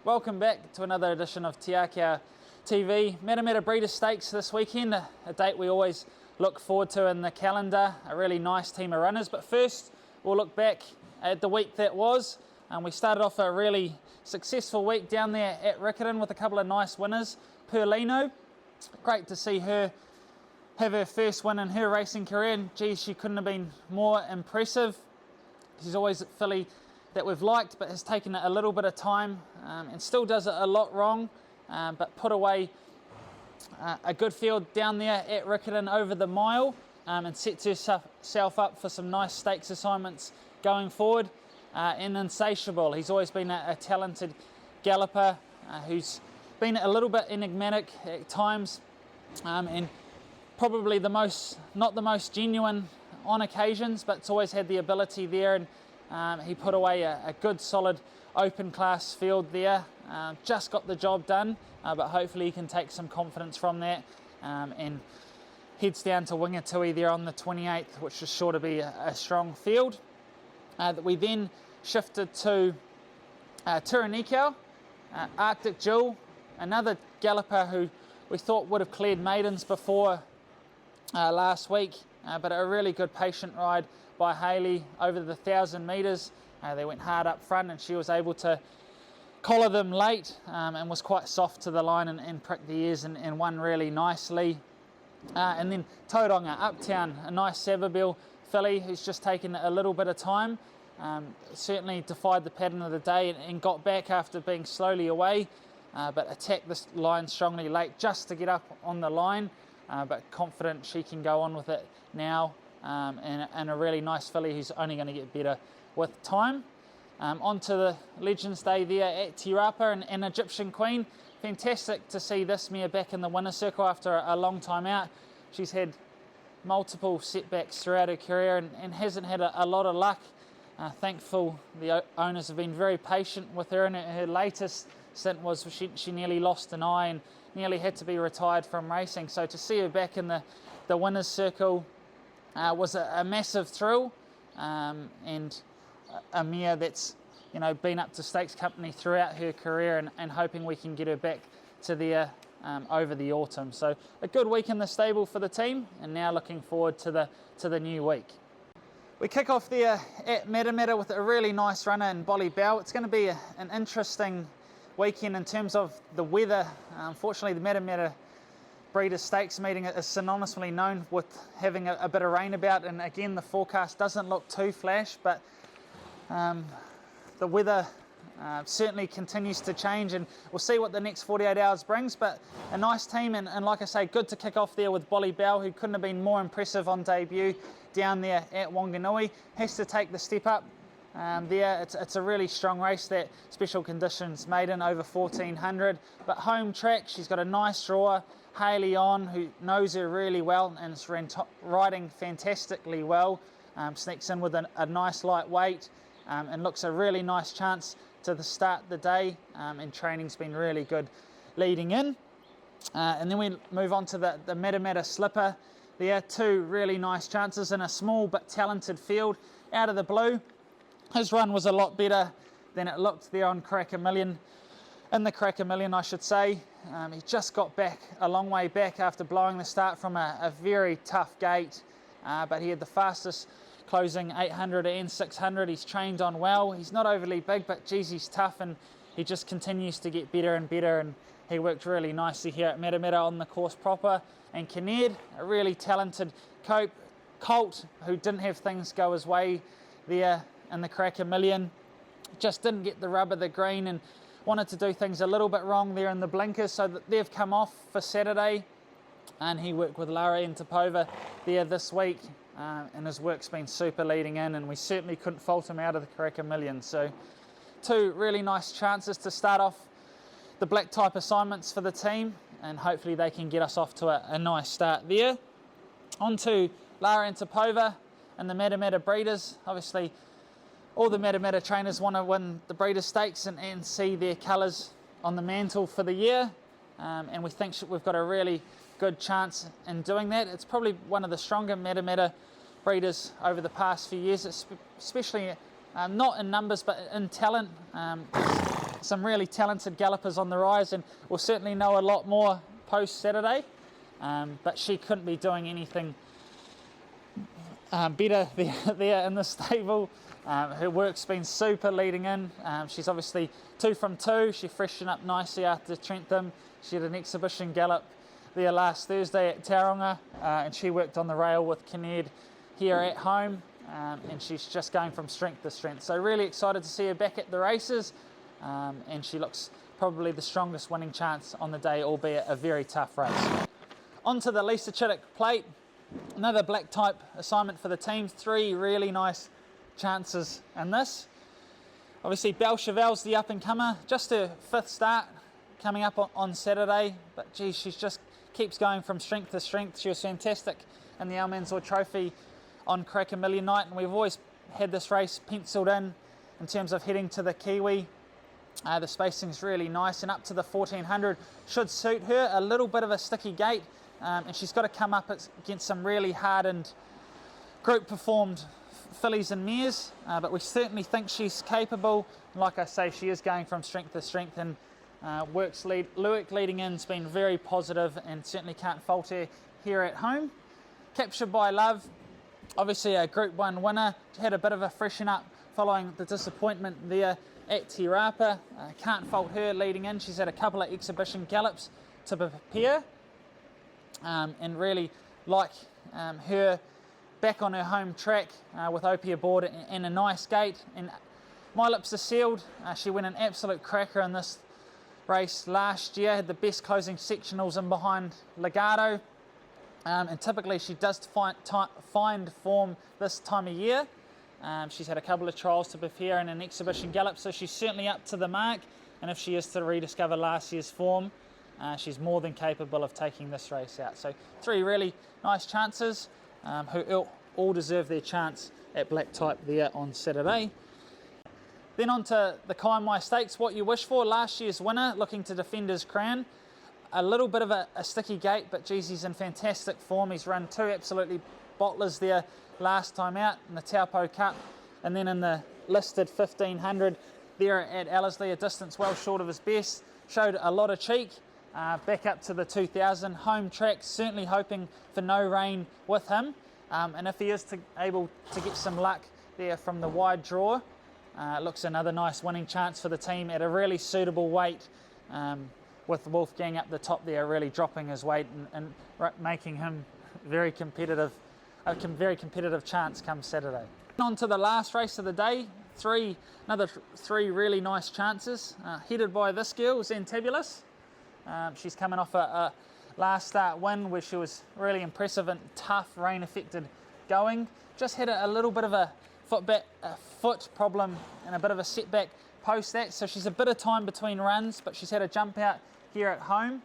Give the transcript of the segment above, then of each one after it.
Welcome back to another edition of Te Akau TV. Matamata Breeders' Stakes this weekend, a date we always look forward to in the calendar, a really nice team of runners. But first, we'll look back at the week that was. We started off a really successful week down there at Riccarton with a couple of nice winners. Perlino, great to see her have her first win in her racing career, and geez, she couldn't have been more impressive. She's always a filly that we've liked, but has taken a little bit of time and still does it a lot wrong, but put away a good field down there at Riccarton over the mile and sets herself up for some nice stakes assignments going forward. And Insatiable, he's always been a talented galloper who's been a little bit enigmatic at times and probably not the most genuine on occasions, but it's always had the ability there, and he put away a good solid open class field there. Just got the job done, but hopefully he can take some confidence from that and heads down to Wingatui there on the 28th, which is sure to be a strong field. We then shifted to Turanikau, Arctic Jewel, another galloper who we thought would have cleared maidens before last week, but a really good patient ride by Hayley over the 1,000 metres. They went hard up front and she was able to collar them late and was quite soft to the line and pricked the ears and won really nicely. And then Tauranga Uptown, a nice Saberbill filly who's just taken a little bit of time. Certainly defied the pattern of the day and got back after being slowly away, but attacked this line strongly late just to get up on the line, but confident she can go on with it now. And a really nice filly who's only going to get better with time. On to the Legends Day there at Te Rapa, and Egyptian Queen. Fantastic to see this mare back in the winner's circle after a long time out. She's had multiple setbacks throughout her career and hasn't had a lot of luck. Thankful the owners have been very patient with her, and her latest stint was she nearly lost an eye and nearly had to be retired from racing. So to see her back in the winner's circle was a massive thrill, and a mare that's been up to Stakes Company throughout her career, and hoping we can get her back to there over the autumn. So a good week in the stable for the team, and now looking forward to the new week. We kick off there at Matamata with a really nice runner in Bolly Bow. It's going to be an interesting weekend in terms of the weather. Unfortunately, the Matamata Breeders' Stakes meeting is synonymously known with having a bit of rain about, and again the forecast doesn't look too flash, but the weather certainly continues to change, and we'll see what the next 48 hours brings. But a nice team, and like I say, good to kick off there with Bolly Bow, who couldn't have been more impressive on debut down there at Wanganui. Has to take the step up there. It's a really strong race, that special conditions maiden over 1400, but home track. She's got a nice drawer, Hayley on, who knows her really well and is riding fantastically well. Sneaks in with a nice lightweight and looks a really nice chance to the start of the day, and training's been really good leading in. And then we move on to the Matamata Slipper. There are two really nice chances in a small but talented field. Out of the blue, his run was a lot better than it looked there on Cracker Million. In the Cracker Million, I should say. He just got back a long way back after blowing the start from a very tough gate, but he had the fastest closing 800 and 600. He's trained on well. He's not overly big, but geez, he's tough, and he just continues to get better and better, and he worked really nicely here at Matamata on the course proper. And Kinnaird, a really talented colt who didn't have things go his way there in the Cracker Million, just didn't get the rub of the green and wanted to do things a little bit wrong there in the blinkers, so that they've come off for Saturday, and he worked with Lara and Topova there this week, and his work's been super leading in, and we certainly couldn't fault him out of the Cracker Million. So two really nice chances to start off the black type assignments for the team, and hopefully they can get us off to a nice start there. On to Lara and Topova and the Matamata Breeders. Obviously all the Matamata trainers want to win the Breeders' Stakes and see their colours on the mantle for the year, and we think we've got a really good chance in doing that. It's probably one of the stronger Matamata breeders over the past few years, especially not in numbers but in talent. some really talented gallopers on the rise, and we'll certainly know a lot more post-Saturday. But she couldn't be doing anything better there in the stable. Her work's been super leading in. She's obviously 2 from 2. She freshened up nicely after Trentham. She had an exhibition gallop there last Thursday at Tauranga, and she worked on the rail with Kinnaird here at home, and she's just going from strength to strength. So really excited to see her back at the races, and she looks probably the strongest winning chance on the day, albeit a very tough race. On to the Lisa Chittick Plate. Another black type assignment for the team. 3 really nice chances in this. Obviously Belle Chevelle's the up and comer, just her 5th start coming up on Saturday, but geez, she just keeps going from strength to strength. She was fantastic in the Almanzor Trophy on Crack a Million night, and we've always had this race penciled in terms of heading to the Kiwi. The spacing's really nice, and up to the 1400 should suit her. A little bit of a sticky gate, and she's got to come up against some really hardened group performed fillies and mares, but we certainly think she's capable. Like I say, she is going from strength to strength, and Luick leading in has been very positive, and certainly can't fault her here at home. Captured by Love, obviously a Group 1 winner, had a bit of a freshen up following the disappointment there at Te Rapa. Can't fault her leading in. She's had a couple of exhibition gallops to prepare, and really like her back on her home track with Opie aboard and a nice gate. And my lips are sealed. She went an absolute cracker in this race last year, had the best closing sectionals in behind Legato, and typically she does find form this time of year. She's had a couple of trials to prepare and an exhibition gallop, so she's certainly up to the mark, and if she is to rediscover last year's form, she's more than capable of taking this race out. So 3 really nice chances, who all deserve their chance at black type there on Saturday. Then on to the Kaimai Stakes, What You Wish For. Last year's winner looking to defend his crown. A little bit of a sticky gate, but geez, he's in fantastic form. He's run 2 absolutely bottlers there last time out in the Taupo Cup, and then in the listed 1500 there at Ellerslie, a distance well short of his best. Showed a lot of cheek. Back up to the 2000 home track, certainly hoping for no rain with him, and if he is able to get some luck there from the wide draw, looks another nice winning chance for the team at a really suitable weight, with Wolfgang up the top there really dropping his weight and making him very competitive, a very competitive chance come Saturday. On to the last race of the day. Another three really nice chances, headed by this girl, Xantabulous. She's coming off a last start win where she was really impressive and tough, rain affected going. Just had a little bit of a foot problem and a bit of a setback post that, so she's a bit of time between runs, but she's had a jump out here at home.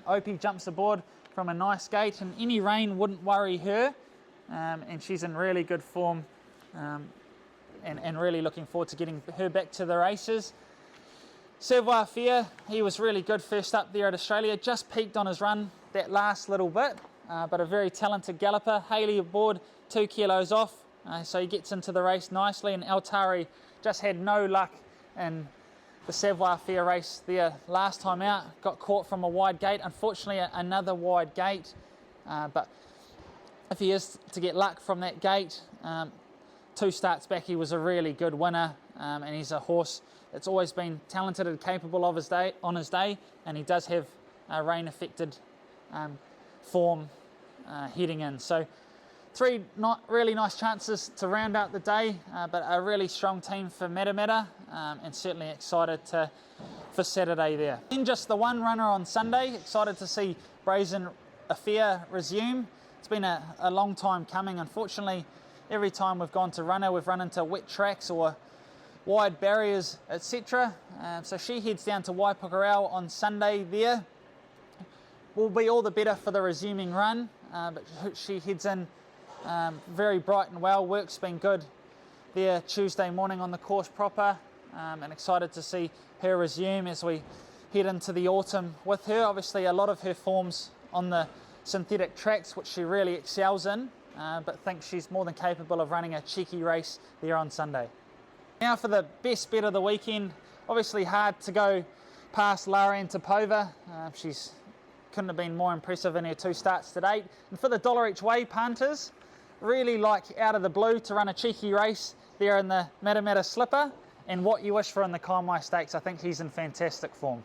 Opie jumps aboard from a nice gate, and any rain wouldn't worry her, and she's in really good form, and really looking forward to getting her back to the races. Savoir Faire, he was really good first up there at Australia, just peaked on his run that last little bit, but a very talented galloper. Haley aboard, 2 kilos off, so he gets into the race nicely, and Altari just had no luck in the Savoir Faire race there last time out. Got caught from a wide gate, unfortunately another wide gate, but if he is to get luck from that gate, 2 starts back he was a really good winner, and he's a horse that's always been talented and capable of his day, and he does have rain affected form heading in. So 3 really nice chances to round out the day, but a really strong team for Matamata, and certainly excited for Saturday there. Then just the one runner on Sunday, excited to see Brazen Affair resume. It's been a long time coming. Unfortunately, every time we've gone to run her, we've run into wet tracks or wide barriers, etc. So she heads down to Waipukurau on Sunday there. Will be all the better for the resuming run, but she heads in very bright and well. Work's been good there Tuesday morning on the course proper, and excited to see her resume as we head into the autumn with her. Obviously a lot of her forms on the synthetic tracks, which she really excels in, but think she's more than capable of running a cheeky race there on Sunday. Now for the best bet of the weekend, Obviously hard to go past Larian Topova. She's couldn't have been more impressive in her 2 starts to date. And for the $1 each way punters, really like out of the blue to run a cheeky race there in the Matamata Slipper, and What You Wish For in the Kaimai Stakes. I think he's in fantastic form.